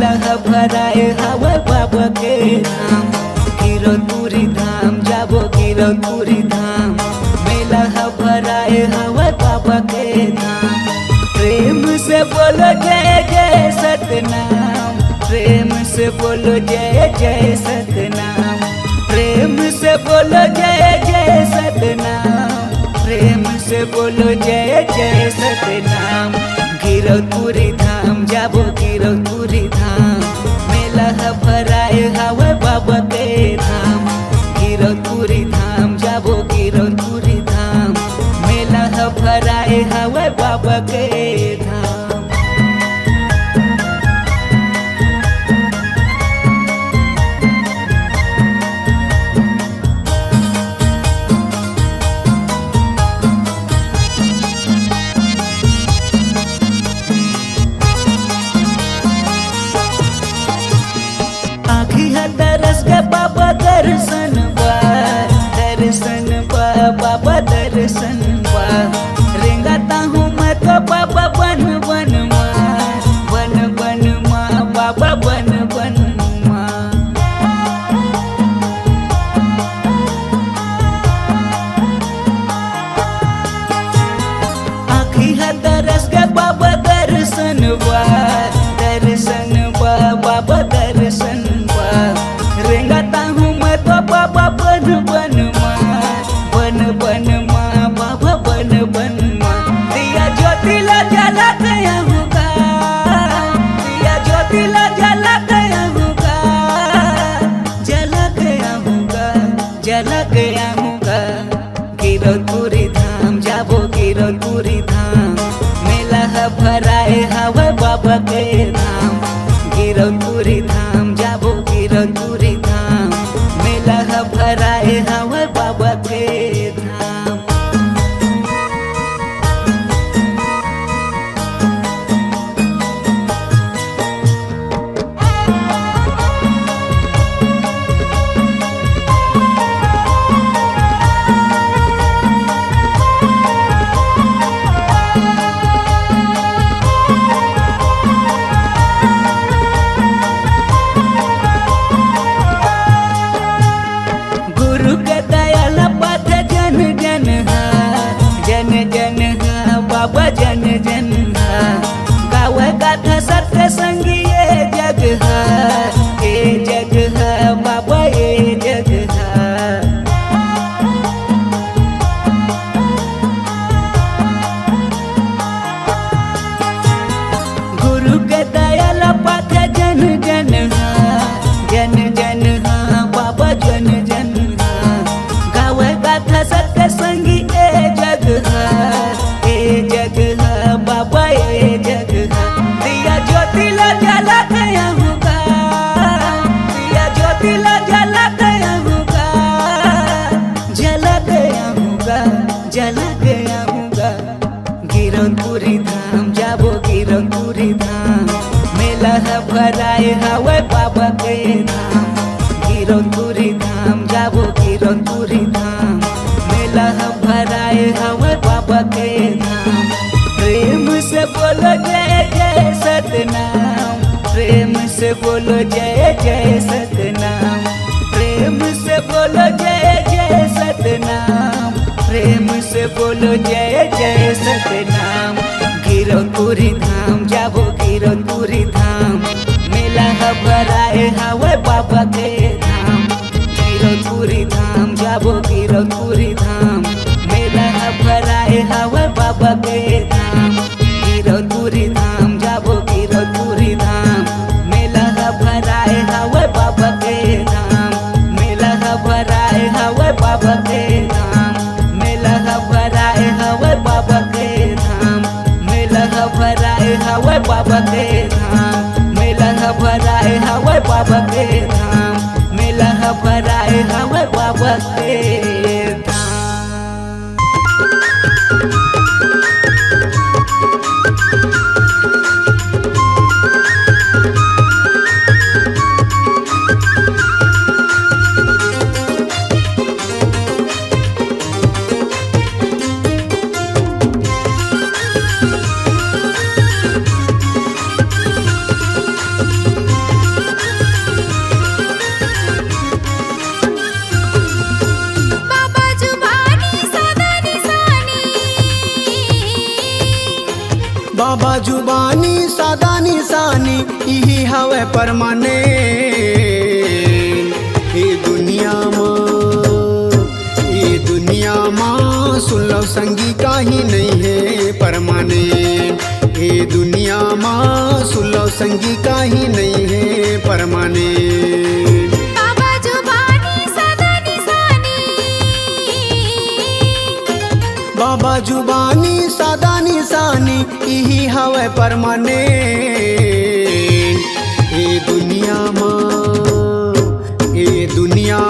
मेला भराए हवा बाबा के धाम गिरौदपुरी धाम जाबो गिरौदपुरी धाम मेला भराए हवा बाबा के धाम। प्रेम से बोलो जय जय सतनाम, प्रेम से बोलो जय जय सतनाम, प्रेम से बोलो जय जय सतनाम, प्रेम से बोलो जय जय सतनाम। गिरौदपुरी धाम जाबो गिरौदपुरी धाम मेला भराए हवा बाबा के धाम गिरौदपुरी धाम जाबो गिरौदपुरी धाम मेला भराए हवा बाबा के धाम। दरस के बाबा दर्शन बा बाबा दर्शन बा रेंगाता हूँ मैं तो बाबा बन बन माँ बाबा बन बन माँ। आखी है दरस के बाबा दर्शन बा बाबा दर्शन रेंगाता हूँ मैं तो बाबा बन बन माँ बाबा बन बन माँ। दिया ज्योतिला जला गया होगा, दिया ज्योतिला जला गया होगा, जला गया होगा, जला गया होगा। गिरौदपुरी धाम जाबो गिरौदपुरी धाम मेला भराए हवा बाबा के धाम गिरौदपुरी धाम जाबो गिरौदपुरी धाम मेला भराए हवा बाबा के धाम। बाबा जन जन गाव गाथा सत्य संगी ये जग ये जग बाबा ये जग गुरु के दयाल पाथ जन जन जन जन बाबा जन जन गाव गाथा सत्य संगी ये जग बाबा ये जग दिया ज्योतिला जला गया होगा, दिया ज्योतिला जला गया होगा, जला गया होगा, जला गया होगा। गिरौदपुरी धाम जाबो गिरौदपुरी धाम मेला भराए हवा बाबा के धाम गिरौदपुरी धाम जाबो गिरौदपुरी धाम मेला भराए हवा बाबा के धाम। प्रेम से बोलो जय जय सतनाम, प्रेम से बोलो जय जय सतनाम, प्रेम से बोलो जय जय सतनाम, प्रेम से बोलो जय जय सतनाम। गिरौदपुरी धाम जाबो गिरौदपुरी धाम मेला भराए हवा बाबा के धाम गिरौदपुरी धाम जाबो गिरौदपुरी धाम मेला भराए हवा बाबा के धाम गिरौदपुरी धाम जाबो गिरौदपुरी धाम मेला भराए हवा बाबा के धाम मेला भराए हवा बाबा के धाम मेला भराए हवा बाबा के धाम मेला भराए हवा बाबा के धाम मेला भराए हवा बाबा के धाम मेला भराए हवा बाबा के धाम। हवे परमानेंट। ये दुनिया माँ सुन लो संगी काही नहीं है परमानेंट। ये दुनिया माँ सुन लो संगी काही नहीं है परमानेंट। बाबा जुबानी सदा निशानी, बाबा जुबानी सादा निशानी यही हवे परमानेंट। ये दुनिया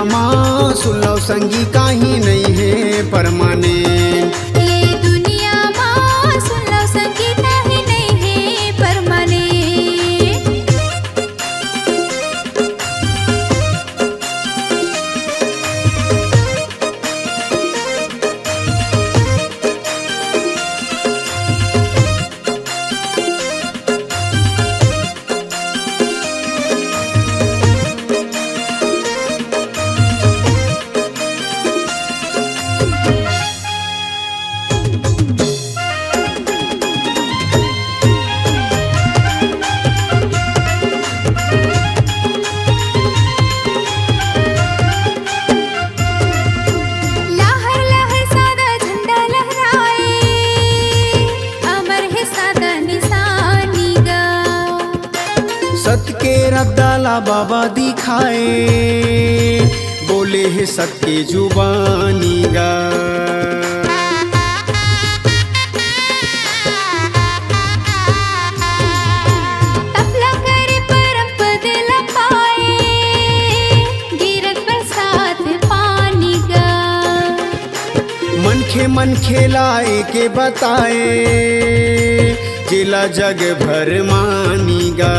माँ सुन लो संगी काही नहीं है परमानेंट। ये दुनिया माँ सुन लो संगी काही नहीं है परमानेंट। लहर लहर सादा झंडा लहराए, अमर है सादा निशानी गा। सत्य के रद्दाला बाबा दिखाए, बोले है सत्य के जुबानी गा। तपला करे परम पद लपाए, गिरत बरसात पानी गा। मन खेलाए के बताए, जिला जग भर मानीगा।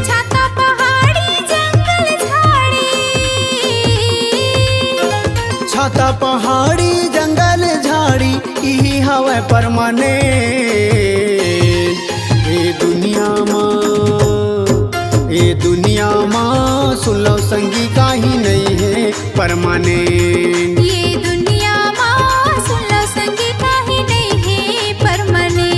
छाता पहाड़ी जंगल झाड़ी, छाता पहाड़ी जंगल झाड़ी यही हवे परमानेंट। ये दुनिया माँ सुन लो संगी काही नहीं है परमानेंट। ये दुनिया माँ सुन लो संगी काही नहीं है परमानेंट।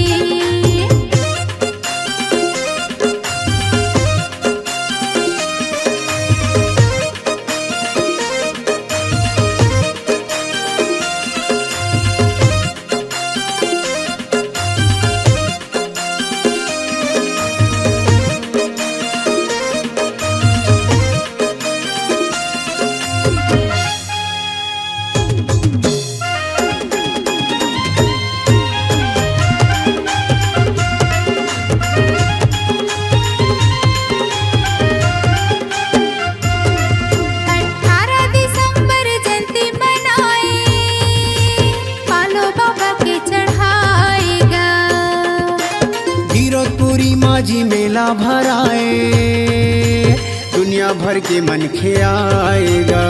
जी मेला भराए, दुनिया भर के मन खे आएगा।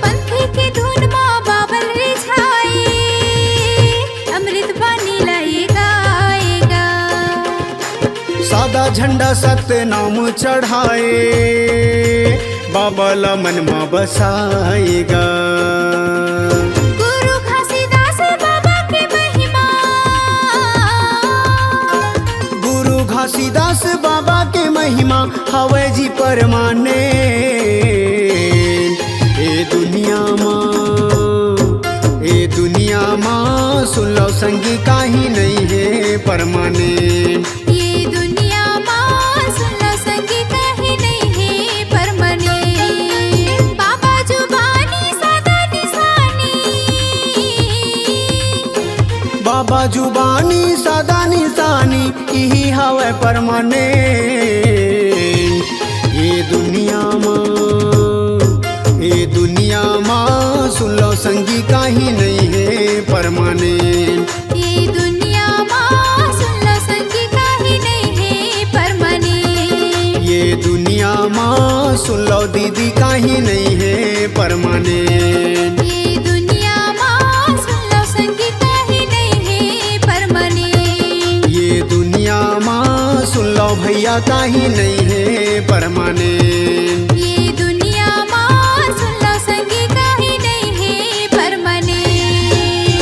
पंथी की धुन माँ बाबल रिझाए, अमृत पानी लाएगा आएगा। सादा झंडा सत्य नाम चढ़ाए, बाबा ला मन में बसाएगा। घासीदास बाबा के महिमा हवे जी परमानेंट। ये दुनिया माँ सुन लो संगी काही नहीं है परमानेंट। ये दुनिया माँ सुन लो संगी काही नहीं है परमानेंट। बाबा जुबानी सादा निशानी, बाबा जुबानी सादा निशानी यही हवे परमानेंट। ये दुनिया माँ सुन लो संगी काही नहीं है परमानेंट। ये दुनिया माँ सुन लो संगी काही नहीं है परमानेंट। ये दुनिया माँ सुन लो दीदी काही नहीं है परमानेंट। ये दुनिया माँ सुन लो संगी काही नहीं है परमानेंट। ये दुनिया माँ सुन लो भैया काही नहीं है परमानेंट। ये दुनिया माँ सुन लो संगी काही नहीं है परमानेंट।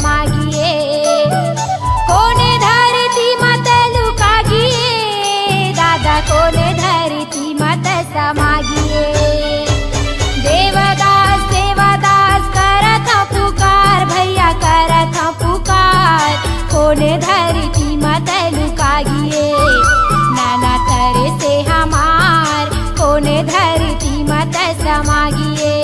समागिए। कोने धरती मत लुकागिए दादा, कोने धरती मत समागिए। देवदास सेवादास करत पुकार भैया करत पुकार, कोने धरती मत लुकागिए। नाना तरे से हमार कोने धरती मत समागिए।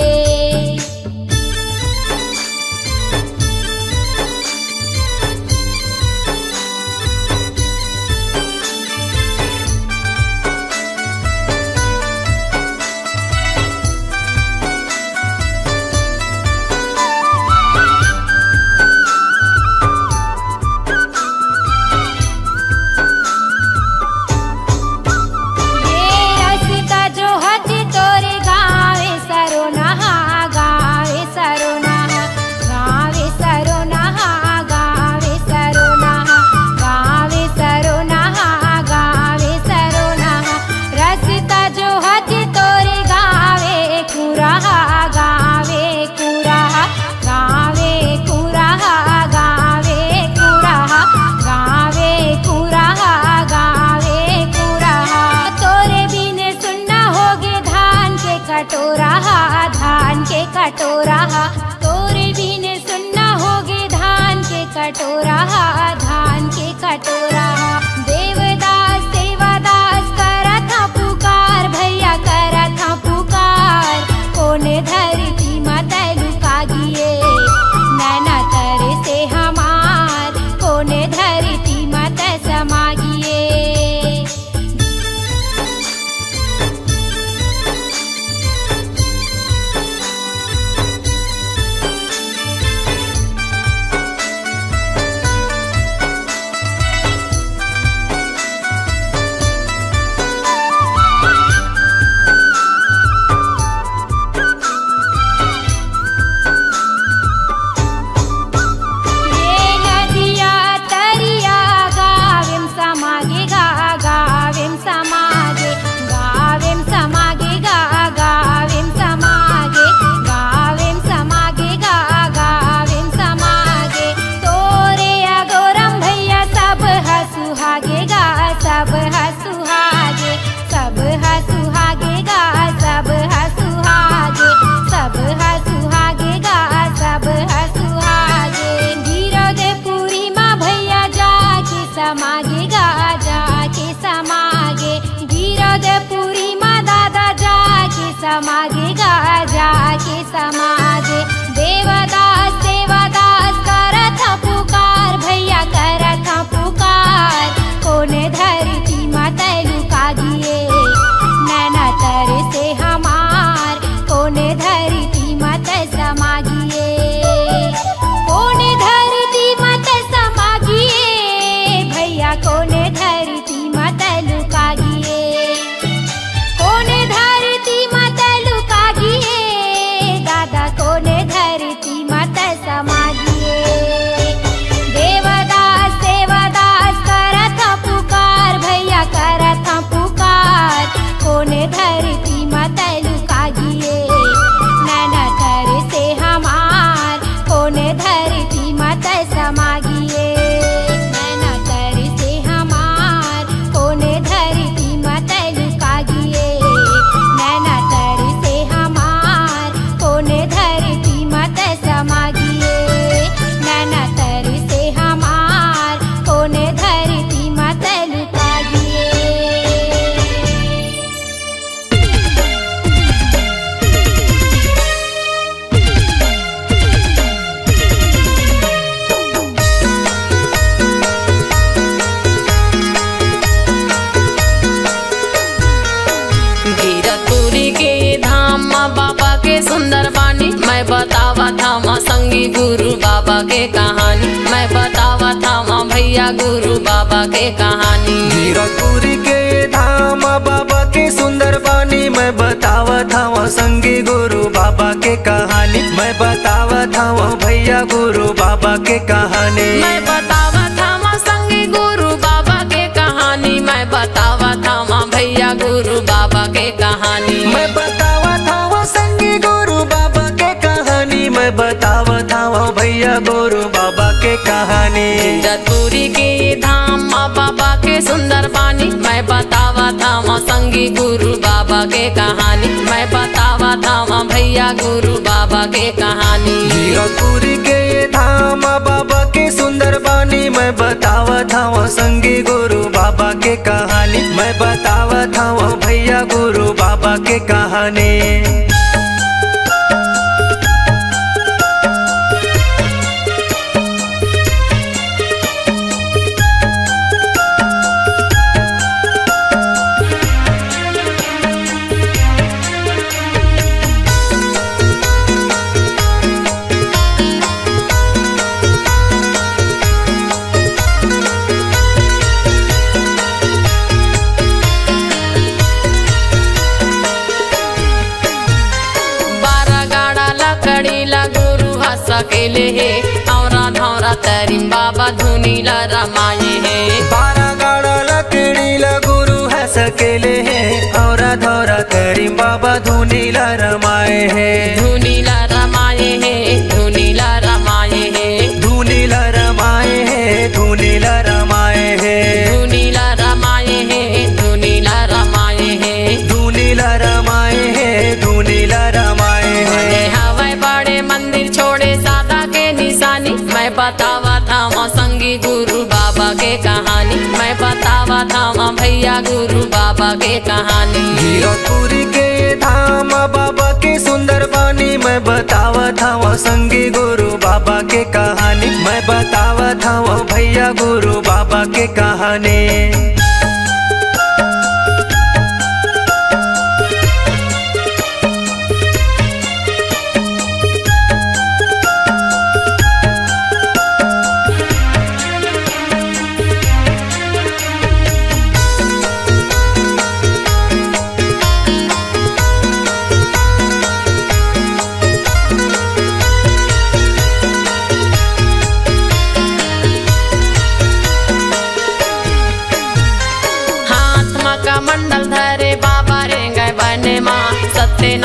कटोरा धान के कटोरा, तोरे बिन सुनना होगे धान के कटोरा, धान के कटोरा। देवदास सेवादास करत पुकार भैया करत पुकार, कोने धरती मत लुकागिए। नैना तरे से हमार कोने धरती मत समागिए। सब हसुहागे सब हसुहागे गा सब हसुहागे, सब हसुहागे गा सब हसुहागे। गिरदे पूरी माँ भैया जाके समागे गा जाके समागे। गिरदे पूरी माँ दादा जाके समागे गा जाके समागे। देवदास सेवादास करत पुकार भैया करत पुकार, कोने धरती मत लुकागिए। नैना तरे से हमार कोने धरती मत समागिए। कोने धरती मत समागिए भैया कोने धरती मत लुकागिए। कोने धरती मत लुकागिए दादा, कोने धरती मत समागिए। देवदास सेवादास करत पुकार भैया करत पुकार, कोने धरती मत लुकागिए। नैना तरे से हमार कोने धरती मत समागिए। नैना तरे से हमार कोने धरती मत लुकागिए। नैना तरे से हमार कोने धरती मत समागिए। नैना तरे से हमार कोने धरती मत लुकागिए। गिरतुरी के धाम माँ बाबा के सुंदर बानी, मैं बतावा था माँ संगी गुरु बाबा के कहानी। मैं बतावा था माँ भैया गुरु बाबा के कहानी। गिरतुरी के धाम बाबा के सुंदर बानी, मैं बतावा था वहाँ संगी गुरु बाबा के कहानी। मैं बतावा था वहाँ भैया गुरु बाबा के कहानी। मैं बतावा था माँ संगी गुरु बाबा के कहानी। मैं बतावा था माँ भैया गुरु बाबा के कहानी। मैं बतावा था वहाँ संगी गुरु बाबा के कहानी। मैं बतावा था वहाँ भैया गुरु बाबा के कहानी। जतपुरी के धाम माँ बाबा के सुंदर बानी, मैं बतावा था माँ संगी गुरु बाबा के कहानी, मैं बतावा था माँ भैया गुरु बाबा के कहानी। जीरकपुरी के धाम बाबा के सुंदर बानी, मैं बतावा था वहाँ संगी गुरु बाबा के कहानी, मैं बतावा था वहाँ भैया गुरु बाबा के कहानी। सकेले हे औरा धौरा तरीम बाबा धुनीला रमाये है। 12 गाड़ा लकड़ीला गुरु है सकेले है, औरा धौरा तरीम बाबा धुनीला रमाये है। धुनीला रमाये है, धुनीला रमाये है, धुनीला रमाये है, धुनीला रमाये है, धुनीला रमाये है, धुनीला रमाये है, धुनीला रमाये है, धुनीला रमाये है। हवाई बड़े मंदिर छोड़े सादा के निशानी, मैं बतावा था माँ संगी गुरु बाबा के कहानी, मैं बतावा था माँ भैया गुरु बाबा के कहानी। जीरकपुरी के धाम बाबा के सुंदर बानी, मैं बतावा था वहाँ संगी गुरु बाबा के कहानी, मैं बतावा था वहाँ भैया गुरु बाबा के कहानी। मंडल धरे बाबा रे गए बने माँ, सत्य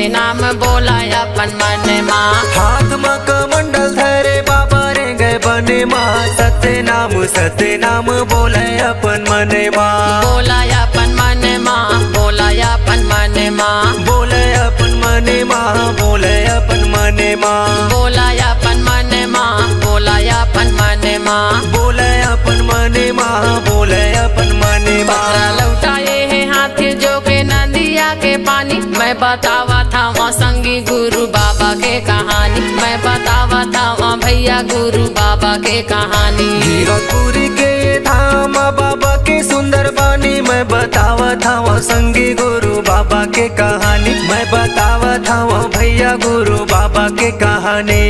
नाम बोला अपन मन माँ। हाथ में कमंडल धरे बाबा रे गए बने माँ, सत्य नाम बोले अपन मन माँ। बोला अपन मन माँ, बोला अपन मन माँ, बोले अपन मन माँ, बोले अपन मन माँ, बोला अपन मन माँ, बोला अपन मन माँ, बोले अपन मन माँ, बोले अपन मन पत्थरा माँ। लौटाए है हाथी जो के नदिया के पानी, मैं बतावा था वहाँ संगी गुरु बाबा के कहानी, मैं बतावा था वहाँ भैया गुरु बाबा के कहानी। जीरकपुरी के धाम बाबा के सुंदर बानी, मैं बतावा था वहाँ संगी गुरु बाबा के कहानी, मैं बतावा था वहाँ भैया गुरु बाबा के कहानी।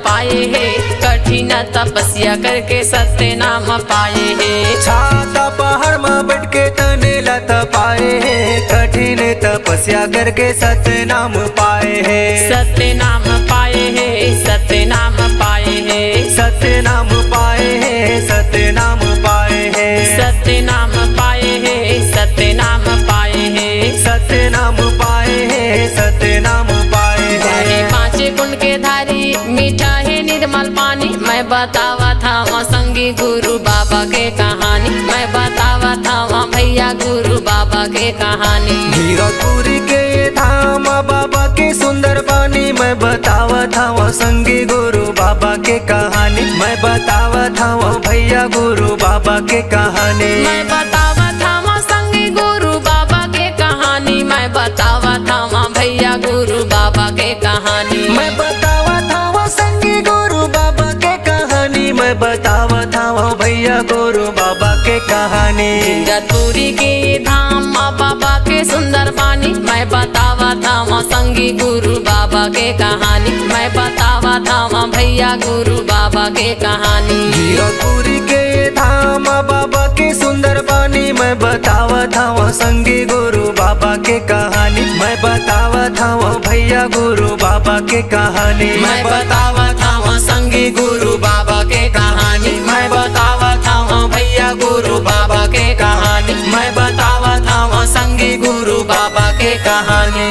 पाए है कठिन तपस्या करके सत्य नाम पाए है। छाता पहाड़ में बैठ के तने लता पाए है, कठिन तपस्या करके सत्य नाम पाए है। सत्य नाम पाए है, सत्य नाम पाए है, सत्य नाम पाए है, सत्य नाम पाए है, सत्य नाम पाए है, सत्य नाम पाए है, सत्य नाम पाए है, सत्य नाम पाए है। 5 कुंड के धारी मीठा है निर्मल पानी, मैं बतावा था वहाँ संगी गुरु बाबा के कहानी, मैं बतावा था वहाँ भैया गुरु बाबा के कहानी। जीरकपुरी के धाम बाबा के सुंदर बानी, मैं बतावा था वहाँ संगी गुरु बाबा के कहानी, मैं बतावा था वहाँ भैया गुरु बाबा के कहानी। मैं बतावा था वहाँ संगी गुरु बाबा के कहानी, मैं बतावा था वहाँ भैया गुरु बाबा के कहानी। मैं बतावा था वहाँ संगी गुरु बाबा के कहानी, मैं बतावा था वहाँ भैया गुरु बाबा के के कहानी। जतपुरी के धाम माँ बाबा के सुंदर बानी, मैं बतावा था माँ संगी गुरु बाबा के कहानी, मैं बतावा था माँ भैया गुरु बाबा के कहानी। जीरकपुरी के धाम बाबा के सुंदर बानी, मैं बतावा था वहाँ संगी गुरु बाबा के कहानी, मैं बतावा था वहाँ भैया गुरु बाबा के कहानी। मैं बतावा था वहाँ संगी गुरु बाबा के कहानी, मैं बतावा था वहाँ भैया गुरु बाबा के कहानी, मैं बतावा था वहाँ संगी गुरु बाबा के कहानी।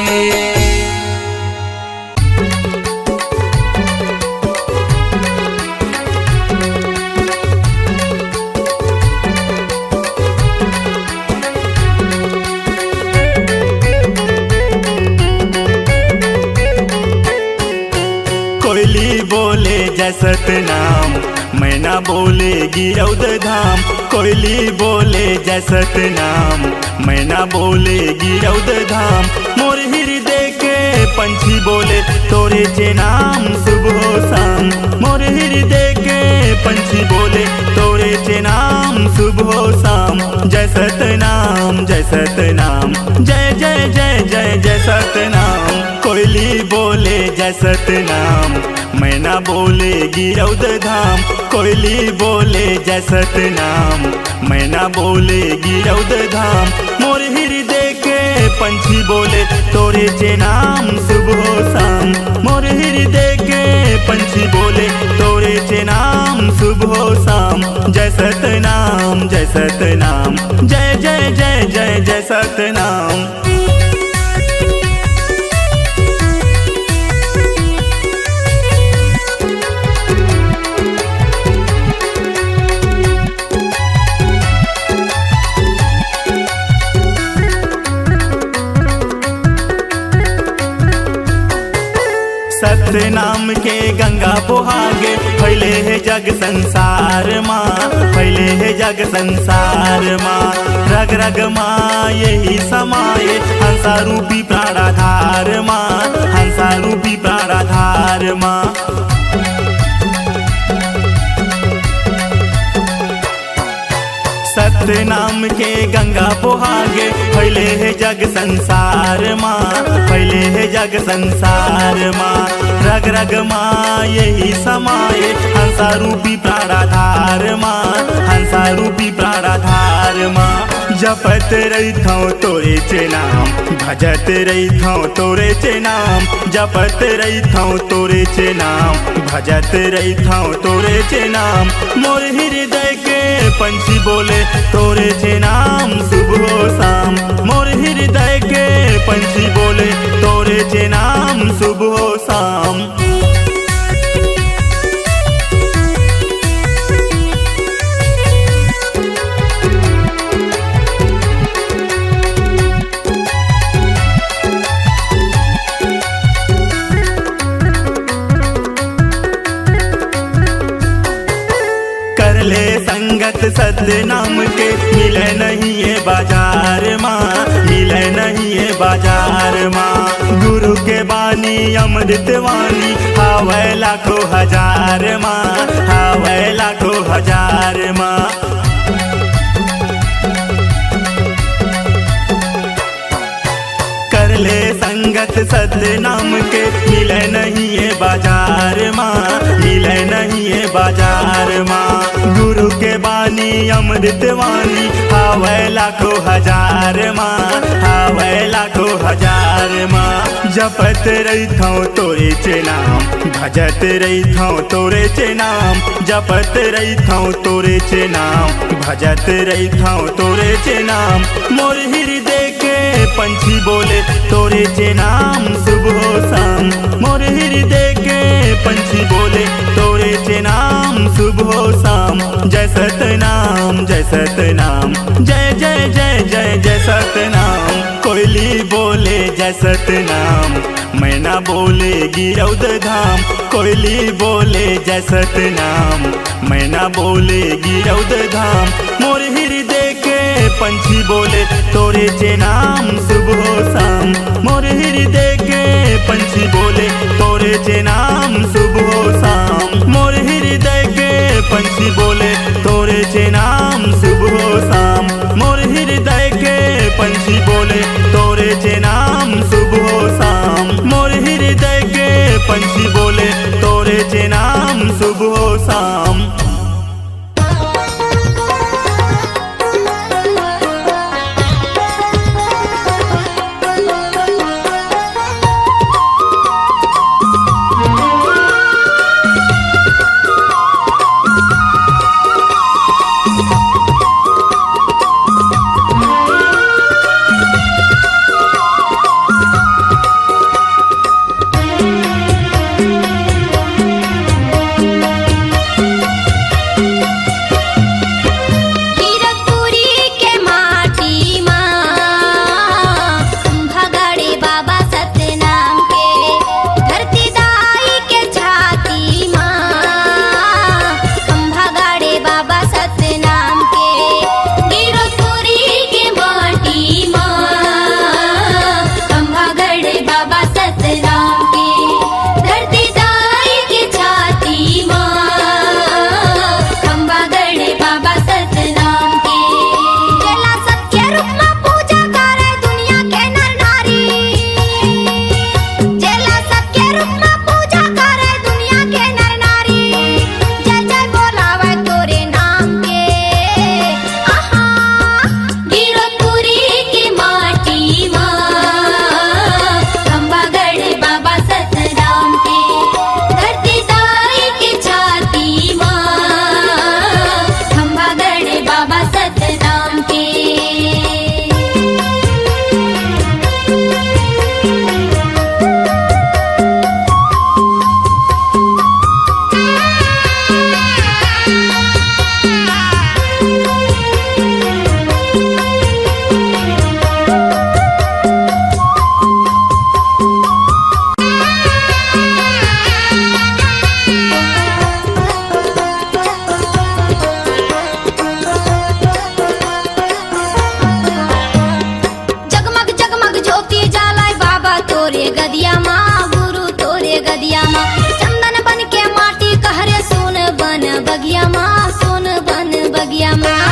कोयली बोले जय सतनाम, मैना बोले गिरौद धाम। कोयली बोले जय सतनाम, मैना बोले गिरौद धाम। मोर हृदय के पंछी बोले तोरे जे नाम सुबह शाम। मोर हृदय के पंछी बोले तोरे जे नाम सुबह शाम। जय सतनाम जय सतनाम, जय जय जय जय जय सतनाम। कोयली बोले जय सतनाम, मैना बोले गिरौद धाम। कोयली बोले जय सतनाम, मैना बोले गिरौद धाम। मोर हृदय के पंछी बोले तोरे जे नाम सुबह शाम। मोर हृदय के पंछी बोले तोरे जे नाम सुबह शाम। जय सतनाम जय सतनाम, जय जय जय जय जय सतनाम। सत्य नाम के गंगा बोहागे, फैले है जग संसार माँ, फैले है जग संसार माँ। रग रग माँ यही समाये, हंसा रूपी प्राणाधार माँ, हंसा रूपी प्राणाधार माँ। सत्य नाम के गंगा बोहागे, फैले है जग संसार माँ, फैले है जग संसार माँ। रग रग माँ यही समाये, हंसा रूपी प्राणाधार माँ, हंसा रूपी प्राणाधार माँ। जपत रही थो तोरे चे नाम, भजत रही थो तोरे चे नाम। जपत रही थो तोरे चे नाम, भजत रही थो तोरे चे नाम। मोर हृदय के पंछी बोले तोरे चे नाम सुबह शाम। मोर हृदय के पंछी बोले तोरे चे नाम सुबह शाम। संगत सत्य नाम के, मिले नहीं ये बाजार माँ, मिले नहीं ये बाजार माँ। गुरु के बानी अमृत वाणी, हावै लाखों हजार माँ, हावै लाखों हजार माँ। कर ले संगत सत्य नाम के, मिले नहीं ये बाजार माँ, मिले नहीं ये बाजार माँ। गुरु के बानी अमृत वाणी, हावै लाखों हजार माँ, हावै लाखों हजार माँ। जपत रही थो तोरे चे नाम, भजत रही थो तोरे चे नाम। जपत रही थो तोरे चे नाम, भजत रही थो तोरे चे नाम। मोर हृदय के पंछी बोले तोरे चे नाम सुबह शाम। मोर हृदय के पंछी बोले तोरे चे नाम सुबह शाम। जय सतनाम जय सतनाम, जय जय जय जय जय सतनाम। कोयली बोले जय सतनाम, मैना बोले गिरौद धाम। कोयली बोले जय सतनाम, मैना बोले गिरौद धाम। मोर हृदय के पंछी बोले तोरे चे नाम सुबह शाम। मोर हृदय के पंछी बोले तोरे चे नाम सुबह शाम। मोर हृदय के पंछी बोले तोरे चे नाम सुबह के रूप में पूजा करे दुनिया के नर नारी जय जय बोलावे तोरे नाम के आहा गिरतपुरी की माटी माँ खंबागढ़ बाबा सतराम के धरती दाई की छाती माँ खंबागढ़ बाबा सतराम के जगमग जगमग ज्योति जालाय बाबा तोरे गदिया माँ गुरु तोरे गदिया माँ चंदन बन के माटी कहरे सोन बन बगिया माँ सोन बन बगिया माँ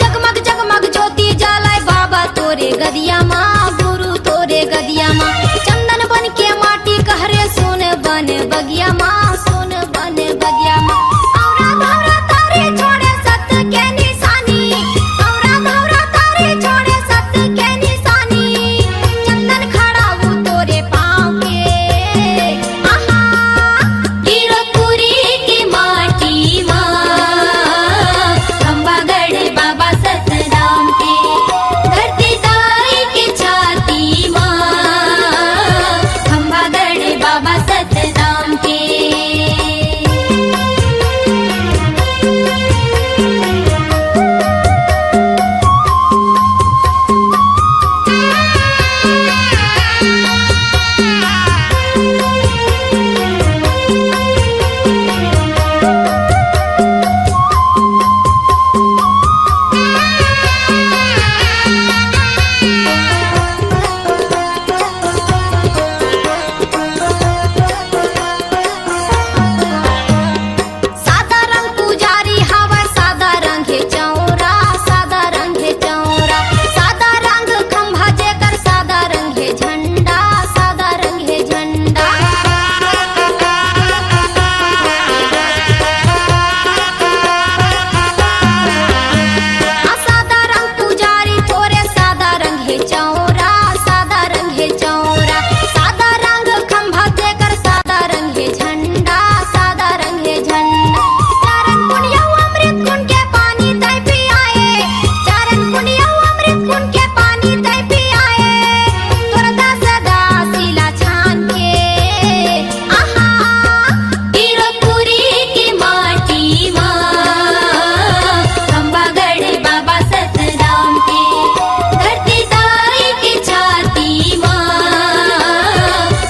जगमग जगमग ज्योति जालाय बाबा तोरे गदिया माँ गुरु तोरे गदिया माँ चंदन बन के माटी कहरे सोन बन बगिया माँ सोन बन बगिया माँ औरा धौरा तारे छोड़े सत्य के निशानी औरा धौरा तारे छोड़े सत्य के निशानी चंदन खड़ा वो तोरे पाँव के आहा गिरतपुरी की माटी माँ खंबागढ़ बाबा सतराम के धरती दाई की छाती माँ खंबागढ़ बाबा सतराम के सादा रंग पुजारी हवा सादा रंग है चौरा सादा रंग है चौरा सादा रंग खंभा जेकर सादा रंग है झंडा सादा रंग है झंडा सादा रंग पुजारी तोरे सादा रंग है चौरा सादा रंग है चौरा सादा रंग खंभा जेकर सादा रंग है झंडा सादा रंग है झंडा चारण पुनिया अमृत कुंड के पानी तय पियाए चारण पुनिया अमृत कुंड के पानी तय पियाए तोरदा सदा सिला छान के आहा गिरतपुरी की माटी माँ खंबागढ़ बाबा सतराम के धरती दाई की छाती माँ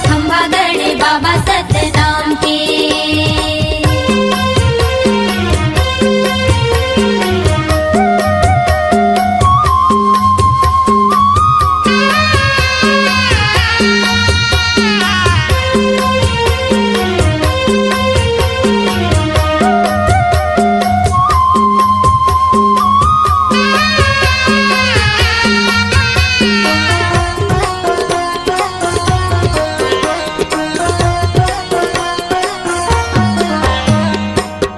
खंबागढ़ बाबा सतराम के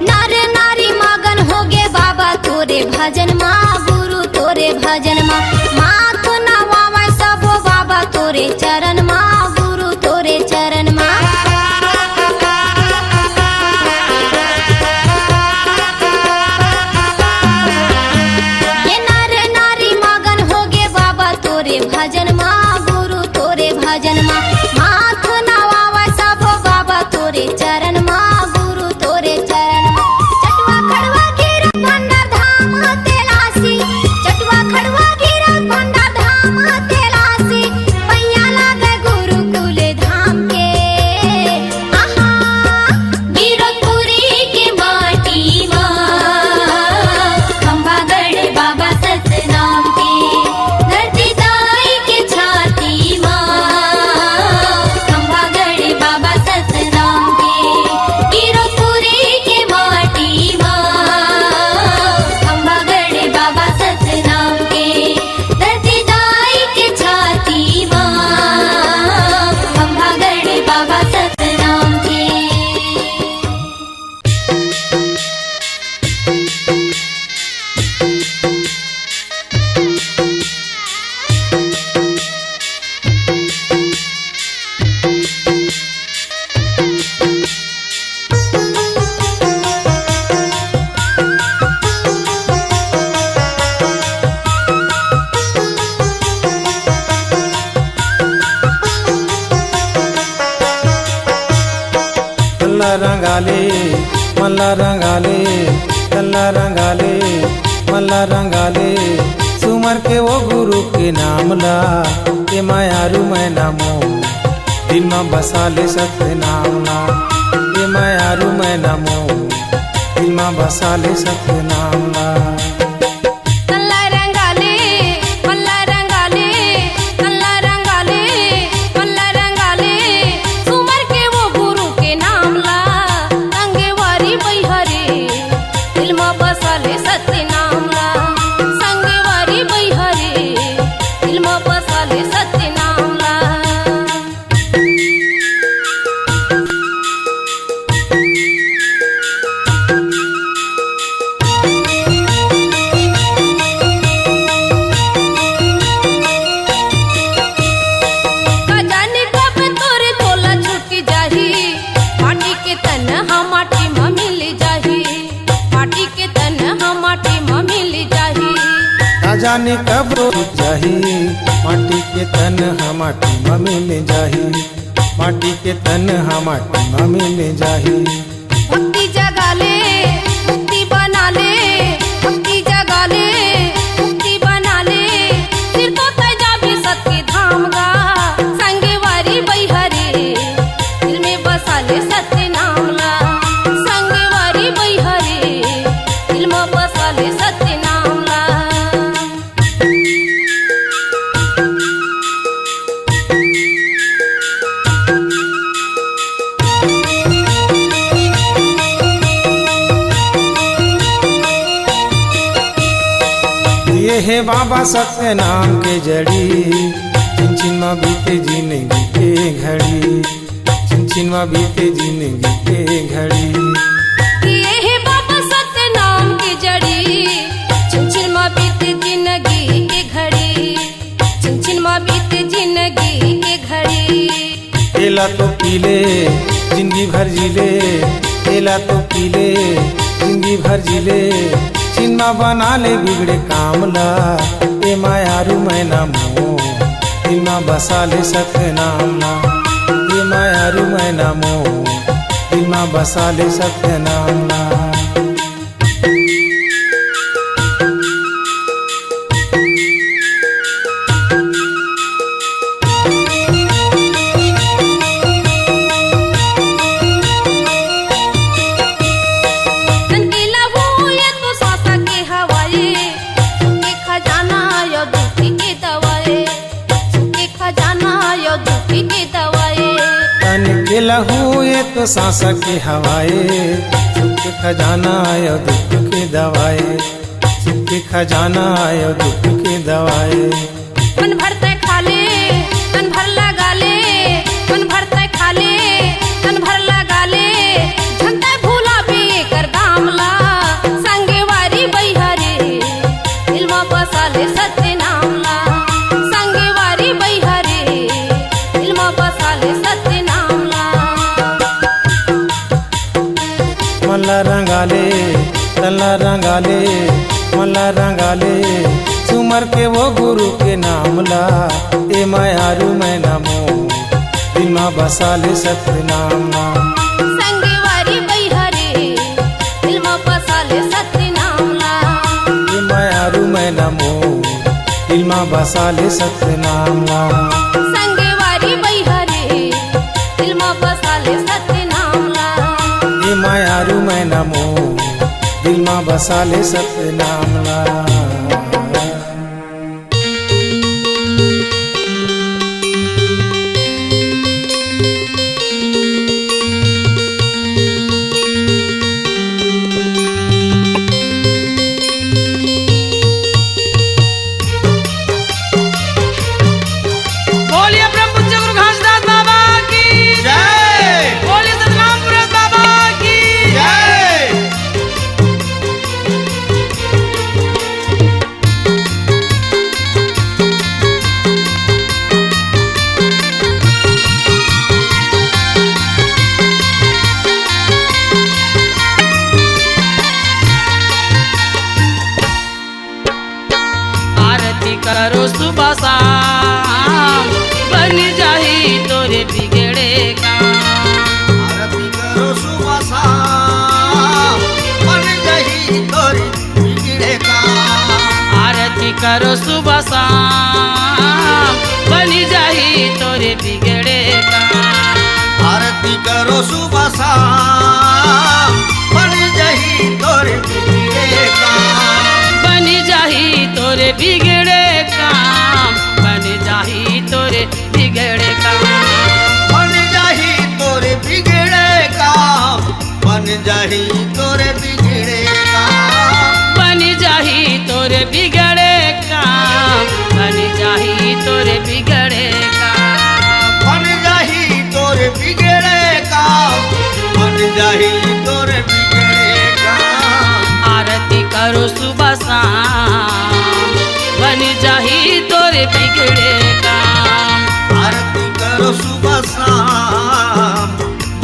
नारे नारी मगन हो गे बाबा तोरे भजन माँ गुरु तोरे भजन माँ माँ तो नवावा सबो बाबा तोरे चरण माँ गुरु तोरे चरण माँ ये नारे नारी मगन हो गे बाबा तोरे भजन माँ गुरु तोरे भजन माँ माँ तो नवावा सबो बाबा तोरे चरण माँ गुरु तोरे चरण माँ चटवा खड़वा गिरा भंडार धाम तेलासी चटवा खड़वा गिरा भंडार धाम तेलासी पैया लगा रंगाले मल्ला रंगाले तल्ला रंगाले मल्ला रंगाले सुमर के वो गुरु के नाम ला के मायारू मैं नामो दिल में बसा ले सत्य नाम ला के मायारू मैं नामो दिल में बसा ले सत्य नाम ला तल्ला रंगाले मल्ला रंगाले तल्ला रंगाले मल्ला रंगाले सुमर के वो गुरु के नाम ला संगेवारी बैहरे दिल में बसाले सत्य नाम ला संगेवारी बैहरे दिल में बसाले सत्य नाम ला जाने कब तोरे तोला छुटकी जाही माटी के तन हम माटी में मिल जाही माटी के तन हम माटी में मिल जाही ना जाने कब रोज जाही माटी के तन हम माटी में मिल जाही माटी के तन हम माटी में मिल जाही भक्ति जगाले मुक्ति बनाले भक्ति जगाले मुक्ति बनाले फिर तो तजाबे सत्य धाम गा संगेवारी बैहरे दिल में बसाले सत्य नाम ला संगेवारी बैहरे दिल में बसाले सत्य नाम ला ये है बाबा सत्य नाम के जड़ी चिन चिन में बीते जिंदगी के घड़ी चिन चिन में बीते जिंदगी के घड़ी ये है बाबा सत्य नाम की जड़ी चिंचिन माँ बीते जिंदगी के घड़ी चिंचिन माँ बीते जिंदगी के घड़ी एला तो पीले जिंदगी भर जिले एला तो पीले जिंदगी भर जिले चिन्मा बना ले बिगड़े काम ला ए मायारू मैं नामो दिल में बसा ले सत्य नाम ला ए मायारू मैं नामो दिल में बसा ले सत्य नाम ला नंदीला हो ये तो सांसा के हवाए के खजाना यो दुखी के दवाए के खजाना यो दुखी के दवाए तन के लहू ये तो सांस के हवाए सुख के खजाना आयो दुख के दवाए सुख के खजाना आयो दुख के दवाए मन भरते खाले तन भर लगा ले मन भरते खाले तन भर लगा ले झंडा भूला भी कर दाम ला संगेवारी बैहरे दिल में बसाले सत्य नाम ला संगेवारी बैहरे दिल में बसाले सत्य नाम ला मल्ला रंगाले तल्ला रंगाले मल्ला रंगाले सुमर के वो गुरु के नाम ला ए मायारू मैं नामो दिल में बसा ले सत्य नाम ला संगेवारी बैहरे दिल में बसाले सत्य नाम ला ए मायारू मैं नामो दिल में बसा ले सत्य नाम ला संगेवारी बैहरे दिल में बसाले सत्य नाम ला ए मायारू मैं नामो दिल में बसा ले सत्य नाम ला बोलिए ब्रह्मपुत्र गुरु घासदास बाबा की जय। बोलिए सतनाम पुरस बाबा की जय। आरती करो सुबह शाम बन जाही तोरे बिगड़े काम। आरती करो सुबह करो सुबह शाम बनी जाही तोरे बिगड़े काम। आरती करो सुबह शाम बन जाही तोरे बिगड़े काम। बनी जाही तोरे बिगड़े काम बनी जाही तोरे बिगड़े काम। बन जाही तोरे बिगड़े काम बन जाही तोरे बिगड़े काम। बनी जाही तोरे बिगड़े काम बनी जाही तोरे बिगड़े काम। बन जाही तोरे बिगड़े काम बन जाही तोरे बिगड़े काम। आरती करो सुबह शाम बनी जाही तोरे बिगड़े काम। आरती करो सुबह शाम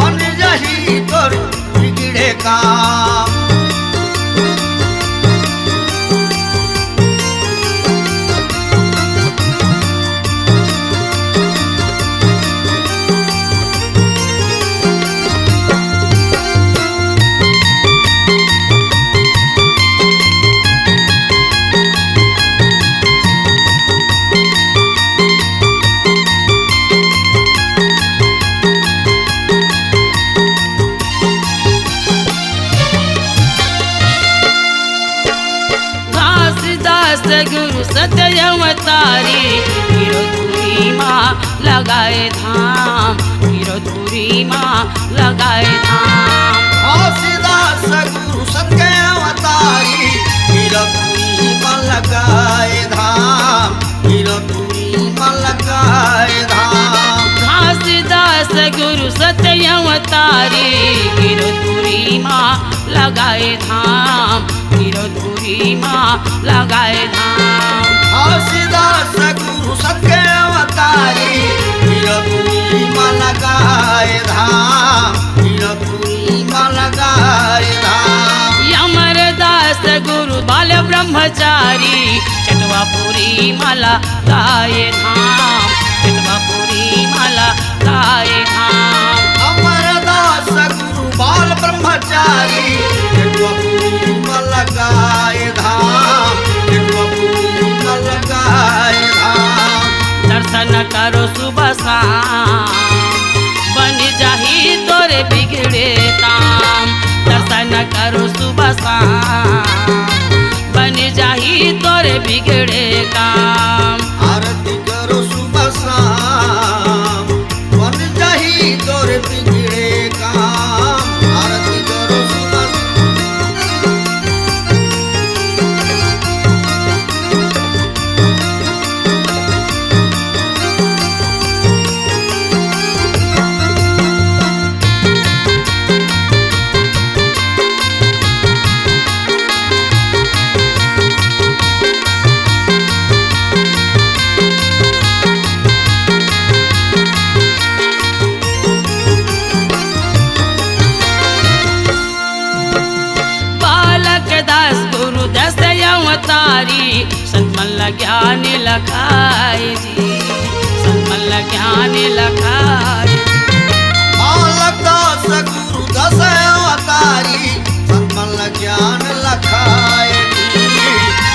बन जाही तोरे बिगड़े काम। घासदास गुरु सत्यवतारी गिरधुरी माँ लगाए धाम गिरधुरी माँ लगाए धाम। घासदास गुरु सत्य अवतारी गिरधुरी में लगाए धाम गिरधुरी में लगाए धाम। घासदास गुरु सत्यवतारी गिरधुरी माँ लगाए धाम गिरधुरी माँ लगाए धाम। घासदास गुरु सत्य अवतारी गिरधुरी में लगाए धाम गिरधुरी में लगाए धाम। अमरदास गुरु बाल ब्रह्मचारी चटवापुरी माला गाए धाम चटवापुरी माला गाए धाम। अमरदास गुरु बाल ब्रह्मचारी चटवापुरी में लगाए धाम चटवापुरी में लगाए धाम। दर्शन करो सुबह शाम बन जाही तोरे बिगड़े काम। दर्शन करो सुबह शाम बन जाही तोरे बिगड़े काम। आरती करो सुबह शाम बन जाही तोरे बिगड़े काम। आरती करो सुबह दास गुरु दस अवतारी संतमल ज्ञान लखाए जी संतमल ज्ञान लखाए। बालक दास गुरु दस अवतारी संतमल ज्ञान लखाए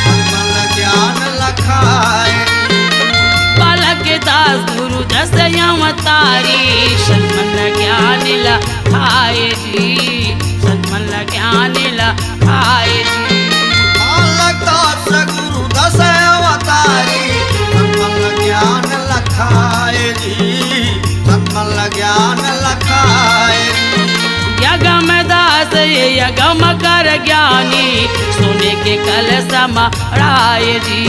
संतमल ज्ञान लखाए। बालक दास गुरु दस अवतारी संतमल ज्ञान लखाए जी संतमल ज्ञान लखाए जी। बालक दास गुरु दस अवतारी संतमल ज्ञान लखाए जी संतमल ज्ञान लखाए। यगम दास ये यगम कर ज्ञानी सोने के कलश मढ़ाए जी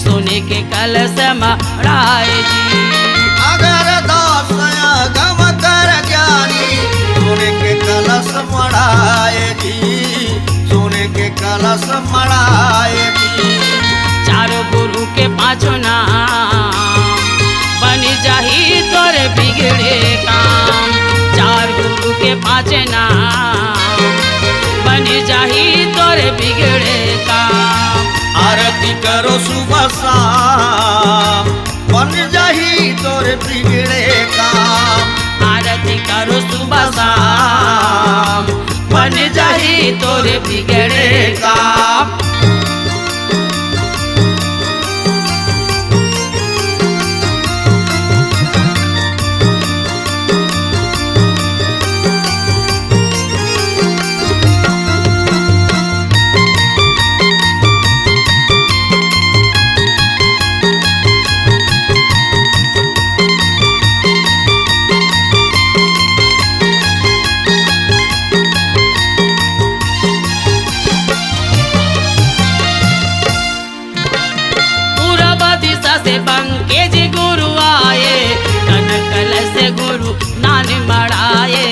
सोने के कलश मढ़ाए जी। अगर दास गम कर ज्ञानी सोने के कलश मढ़ाए जी सोने के कलश मढ़ाए जी। चारों गुरु के पाँचों नाम बन जाही तोरे बिगड़े काम। चार गुरु के पाँच नाम बन जाही तोरे बिगड़े काम। आरती करो सुबह शाम बन जाही तोरे बिगड़े काम। आरती करो सुबह शाम बन जाही तोरे बिगड़े काम। बक्सा से बंके जी गुरु आए, कनकल से गुरु नान मड़ाए,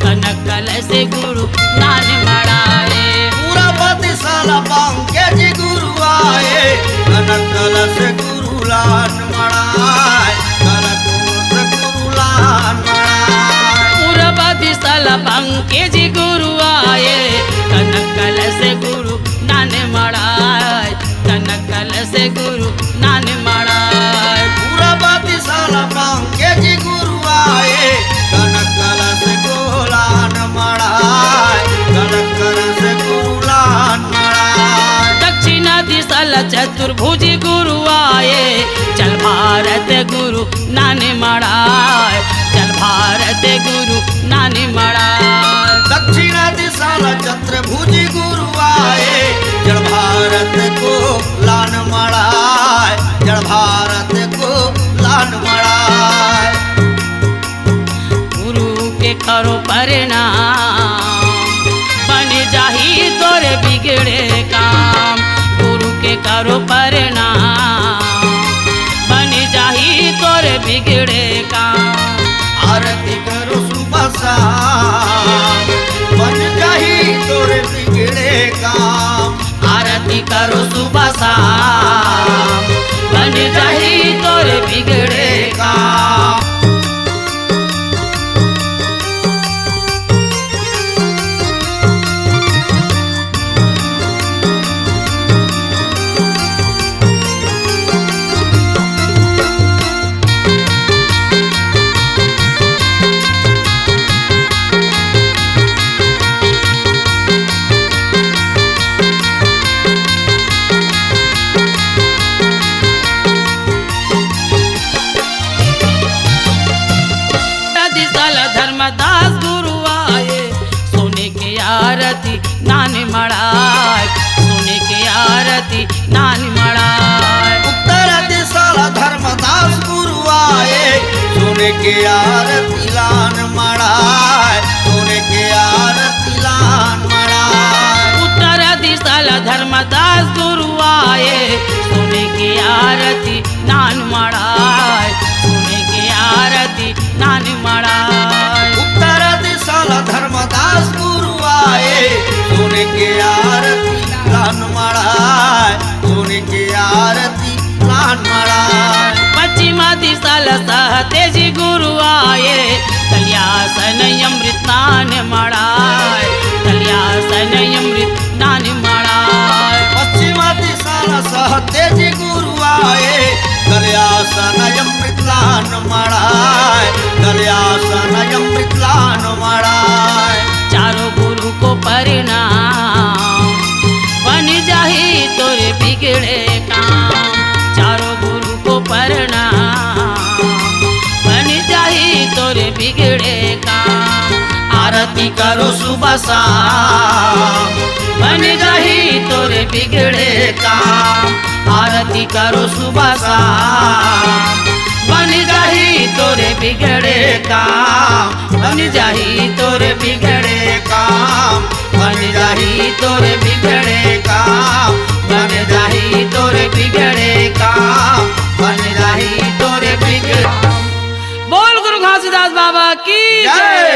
कनकल से गुरु नान मड़ाए। पूरा बत्तीसाला बांके जी गुरु आए, कनकल से गुरु लान मड़ाए, कनकल से गुरु लान मड़ाए। पूरा बत्तीसाला बंके जी गुरु आए, कनकल से गुरु नान मड़ाए, कनकल से गुरु नान मड़ाए। पूरा बत्तीसाला बांके जी गुरु आए, कनकल से गुलान मड़ाए, कनकल से गुरु लान मड़ाए। दक्षिणा दिशा चतुर्भुज गुरु आए, चल भारत गुरु नान मड़ाए, चल भारत गुरु नान मड़ाए। दक्षिणा दिशा चतुर्भुज गुरु आए, जड़ भारत को लान मड़ाए, जड़ भारत को लान मड़ाए। गुरु के करो परिणाम, बन जाही तोरे बिगड़े काम। गुरु के करो परिणाम, बन जाही तोरे बिगड़े काम। आरती करो सुबह शाम, बन जाही तोरे बिगड़े काम। आरती करो सुबह शाम, बन जाही तोरे बिगड़े काम। धर्मदास गुरु आए, सोने के आरती नान मड़ाए, सोने के आरती नान मड़ाए। उत्तर दिशा धर्मदास गुरु आए, सोने के आरती लान मड़ाए, सोने के आरती लान मड़ाए। उत्तर दिशा धर्मदास गुरु आए, सोने के आरती नान मड़ाए, सोने के आरती नान मड़ाए। उत्तर दिशा धर्मदास गुरु आए, सोने के आरती लान मड़ाए, सोने के आरती लान मड़ाए। पश्चिमा दिशा सहते जी गुरु आए, कल्यासन अमृत नान मड़ाए, कल्यासन अमृत नान मड़ाए। पश्चिमा दिशा सहते जी गुरु आए, कल्यासन अमृत लान मड़ाए, कल्यासन अमृत लान मड़ाए। चारों गुरु को परिणाम, बन जाही तोरे बिगड़े काम। चारों गुरु को परिणाम, बन जाही तोरे बिगड़े काम। आरती करो सुबह शाम, बन जाही तोरे बिगड़े काम। आरती करो सुबह शाम, बन जाही तोरे बिगड़े काम। बन जाही तोरे बिगड़े काम, बन जाही तोरे बिगड़े काम। बन जाही तोरे बिगड़े काम, बन जाही तोरे बिगड़े। बोल गुरु घासीदास बाबा की जय।